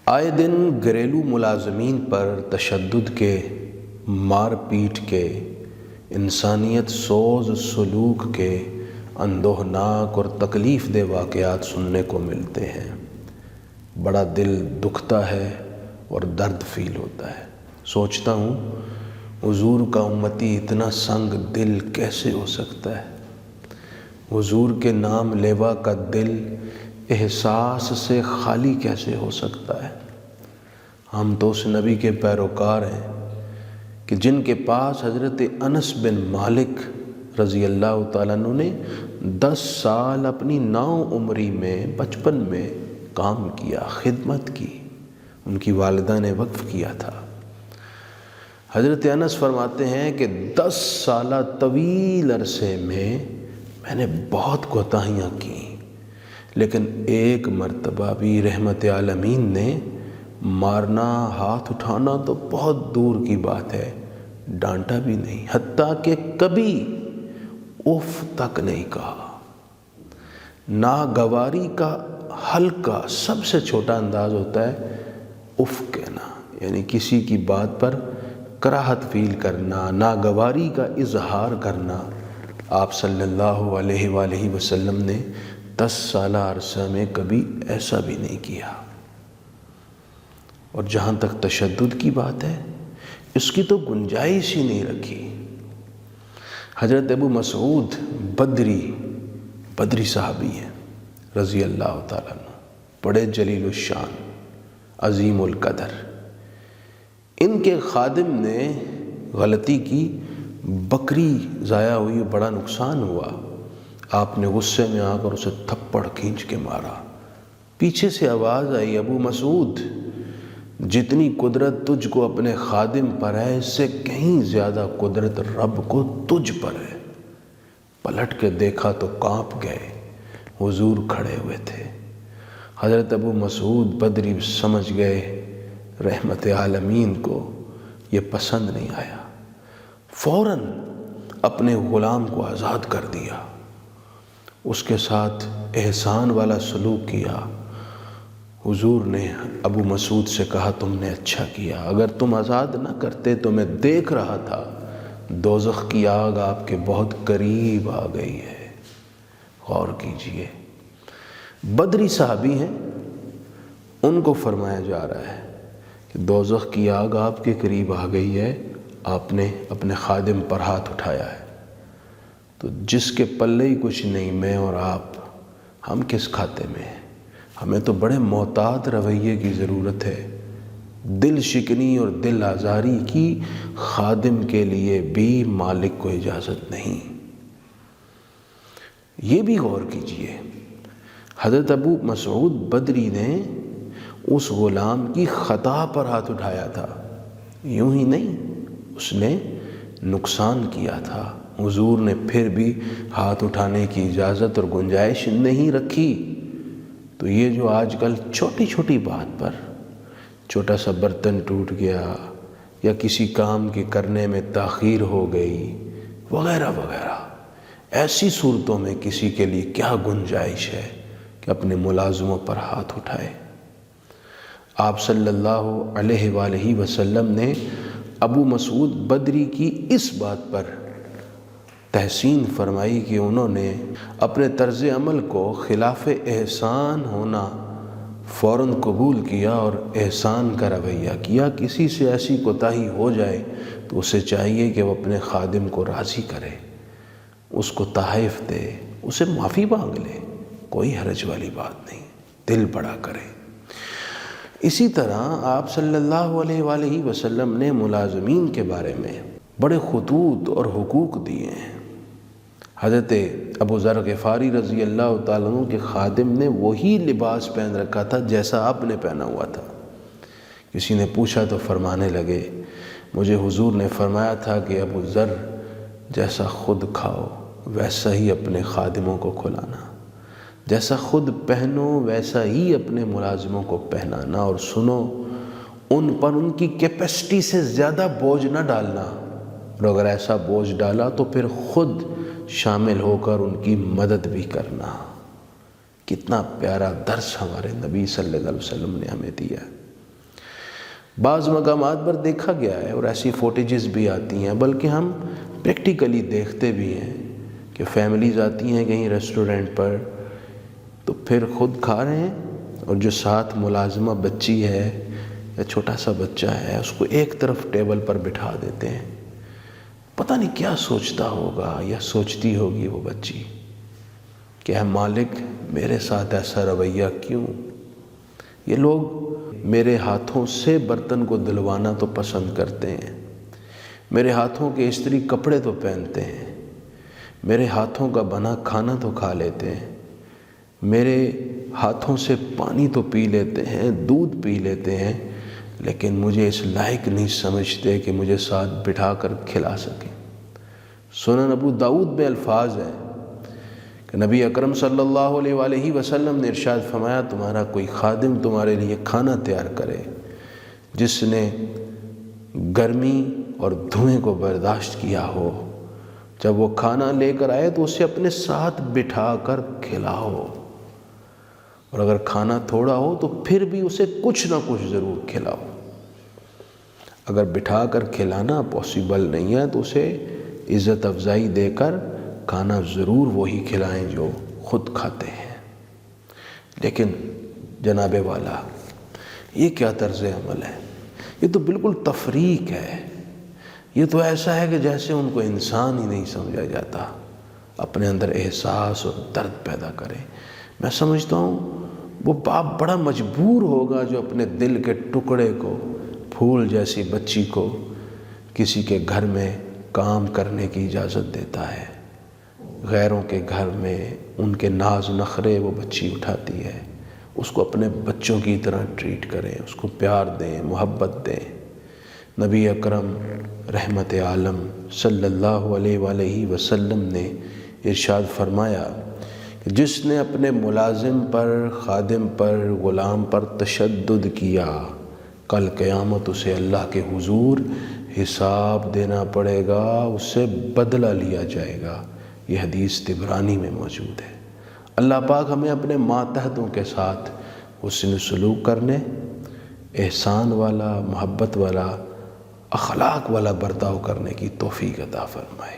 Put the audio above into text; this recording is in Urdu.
آئے دن گھریلو ملازمین پر تشدد کے، مار پیٹ کے، انسانیت سوز سلوک کے اندوہناک اور تکلیف دہ واقعات سننے کو ملتے ہیں۔ بڑا دل دکھتا ہے اور درد فیل ہوتا ہے۔ سوچتا ہوں حضور کا امتی اتنا سنگ دل کیسے ہو سکتا ہے؟ حضور کے نام لیوا کا دل احساس سے خالی کیسے ہو سکتا ہے؟ ہم تو اس نبی کے پیروکار ہیں کہ جن کے پاس حضرت انس بن مالک رضی اللہ تعالیٰ عنہ نے 10 سال اپنی نوعمری میں، بچپن میں کام کیا، خدمت کی، ان کی والدہ نے وقف کیا تھا۔ حضرت انس فرماتے ہیں کہ 10 سالہ طویل عرصے میں نے بہت کوتاہیاں کی، لیکن ایک مرتبہ بھی رحمت عالمین نے مارنا، ہاتھ اٹھانا تو بہت دور کی بات ہے، ڈانٹا بھی نہیں، حتیٰ کہ کبھی اف تک نہیں کہا۔ ناگواری کا ہلکا سب سے چھوٹا انداز ہوتا ہے اف کہنا، یعنی کسی کی بات پر کراہت فیل کرنا، ناگواری کا اظہار کرنا۔ آپ صلی اللہ علیہ وآلہ وسلم نے 10 سالہ عرصہ میں کبھی ایسا بھی نہیں کیا۔ اور جہاں تک تشدد کی بات ہے، اس کی تو گنجائش ہی نہیں رکھی۔ حضرت ابو مسعود بدری صحابی ہیں رضی اللہ تعالیٰ عنہ، بڑے جلیل الشان، عظیم القدر۔ ان کے خادم نے غلطی کی، بکری ضائع ہوئی، بڑا نقصان ہوا۔ آپ نے غصے میں آ کر اسے تھپڑ کھینچ کے مارا۔ پیچھے سے آواز آئی، ابو مسعود، جتنی قدرت تجھ کو اپنے خادم پر ہے، اس سے کہیں زیادہ قدرت رب کو تجھ پر ہے۔ پلٹ کے دیکھا تو کانپ گئے، حضور کھڑے ہوئے تھے۔ حضرت ابو مسعود بدری سمجھ گئے رحمت عالمین کو یہ پسند نہیں آیا، فوراً اپنے غلام کو آزاد کر دیا، اس کے ساتھ احسان والا سلوک کیا۔ حضور نے ابو مسعود سے کہا، تم نے اچھا کیا، اگر تم آزاد نہ کرتے تو میں دیکھ رہا تھا دوزخ کی آگ آپ کے بہت قریب آ گئی ہے۔ غور کیجئے، بدری صحابی ہیں، ان کو فرمایا جا رہا ہے کہ دوزخ کی آگ آپ کے قریب آ گئی ہے، آپ نے اپنے خادم پر ہاتھ اٹھایا ہے۔ تو جس کے پلے ہی کچھ نہیں، میں اور آپ، ہم کس کھاتے میں ہیں؟ ہمیں تو بڑے محتاط رویے کی ضرورت ہے۔ دل شکنی اور دل آزاری کی خادم کے لیے بھی مالک کو اجازت نہیں۔ یہ بھی غور کیجئے، حضرت ابو مسعود بدری نے اس غلام کی خطا پر ہاتھ اٹھایا تھا، یوں ہی نہیں، اس نے نقصان کیا تھا۔ حضور نے پھر بھی ہاتھ اٹھانے کی اجازت اور گنجائش نہیں رکھی۔ تو یہ جو آج کل چھوٹی چھوٹی بات پر، چھوٹا سا برتن ٹوٹ گیا یا کسی کام کے کرنے میں تاخیر ہو گئی وغیرہ وغیرہ، ایسی صورتوں میں کسی کے لیے کیا گنجائش ہے کہ اپنے ملازموں پر ہاتھ اٹھائے؟ آپ صلی اللہ علیہ وآلہ وسلم نے ابو مسعود بدری کی اس بات پر تحسین فرمائی کہ انہوں نے اپنے طرز عمل کو خلاف احسان ہونا فوراً قبول کیا اور احسان کا رویہ کیا۔ کسی سے ایسی کوتاہی ہو جائے تو اسے چاہیے کہ وہ اپنے خادم کو راضی کرے، اس کو تحائف دے، اسے معافی مانگ لے، کوئی حرج والی بات نہیں، دل بڑا کرے۔ اسی طرح آپ صلی اللہ علیہ وآلہ وسلم نے ملازمین کے بارے میں بڑے خطوط اور حقوق دیے ہیں۔ حضرت ابو ذر غفاری رضی اللہ تعالیٰ عنہ کے خادم نے وہی لباس پہن رکھا تھا جیسا آپ نے پہنا ہوا تھا۔ کسی نے پوچھا تو فرمانے لگے، مجھے حضور نے فرمایا تھا کہ ابو ذر جیسا خود کھاؤ ویسا ہی اپنے خادموں کو کھلانا، جیسا خود پہنو ویسا ہی اپنے ملازموں کو پہنانا، اور سنو، ان پر ان کی کیپیسٹی سے زیادہ بوجھ نہ ڈالنا، اور اگر ایسا بوجھ ڈالا تو پھر خود شامل ہو کر ان کی مدد بھی کرنا۔ کتنا پیارا درس ہمارے نبی صلی اللہ علیہ وسلم نے ہمیں دیا ہے۔ بعض مقامات پر دیکھا گیا ہے اور ایسی فوٹیجز بھی آتی ہیں، بلکہ ہم پریکٹیکلی دیکھتے بھی ہیں کہ فیملیز آتی ہیں کہیں ریسٹورنٹ پر، تو پھر خود کھا رہے ہیں اور جو ساتھ ملازمہ بچی ہے یا چھوٹا سا بچہ ہے اس کو ایک طرف ٹیبل پر بٹھا دیتے ہیں۔ پتہ نہیں کیا سوچتا ہوگا یا سوچتی ہوگی وہ بچی کہ اے مالک میرے ساتھ ایسا رویہ کیوں؟ یہ لوگ میرے ہاتھوں سے برتن کو دھلوانا تو پسند کرتے ہیں، میرے ہاتھوں کے استری کپڑے تو پہنتے ہیں، میرے ہاتھوں کا بنا کھانا تو کھا لیتے ہیں، میرے ہاتھوں سے پانی تو پی لیتے ہیں، دودھ پی لیتے ہیں، لیکن مجھے اس لائق نہیں سمجھتے کہ مجھے ساتھ بٹھا کر کھلا سکیں۔ سنن ابو داؤد میں الفاظ ہیں کہ نبی اکرم صلی اللہ علیہ وآلہ وسلم نے ارشاد فرمایا، تمہارا کوئی خادم تمہارے لیے کھانا تیار کرے جس نے گرمی اور دھوئیں کو برداشت کیا ہو، جب وہ کھانا لے کر آئے تو اسے اپنے ساتھ بٹھا کر کھلاؤ، اور اگر کھانا تھوڑا ہو تو پھر بھی اسے کچھ نہ کچھ ضرور کھلاؤ۔ اگر بٹھا کر کھلانا پاسبل نہیں ہے تو اسے عزت افزائی دے کر کھانا ضرور وہی کھلائیں جو خود کھاتے ہیں۔ لیکن جناب والا، یہ کیا طرز عمل ہے؟ یہ تو بالکل تفریق ہے، یہ تو ایسا ہے کہ جیسے ان کو انسان ہی نہیں سمجھا جاتا، اپنے اندر احساس اور درد پیدا کرے۔ میں سمجھتا ہوں وہ باپ بڑا مجبور ہوگا جو اپنے دل کے ٹکڑے کو، پھول جیسی بچی کو کسی کے گھر میں کام کرنے کی اجازت دیتا ہے، غیروں کے گھر میں ان کے ناز نخرے وہ بچی اٹھاتی ہے، اس کو اپنے بچوں کی طرح ٹریٹ کریں، اس کو پیار دیں، محبت دیں۔ نبی اکرم رحمت عالم صلی اللہ علیہ وآلہ وسلم نے ارشاد فرمایا کہ جس نے اپنے ملازم پر، خادم پر، غلام پر تشدد کیا، کل قیامت اسے اللہ کے حضور حساب دینا پڑے گا، اس سے بدلہ لیا جائے گا۔ یہ حدیث طبرانی میں موجود ہے۔ اللہ پاک ہمیں اپنے ماتحتوں کے ساتھ حسن سلوک کرنے، احسان والا، محبت والا، اخلاق والا برتاؤ کرنے کی توفیق عطا فرمائے۔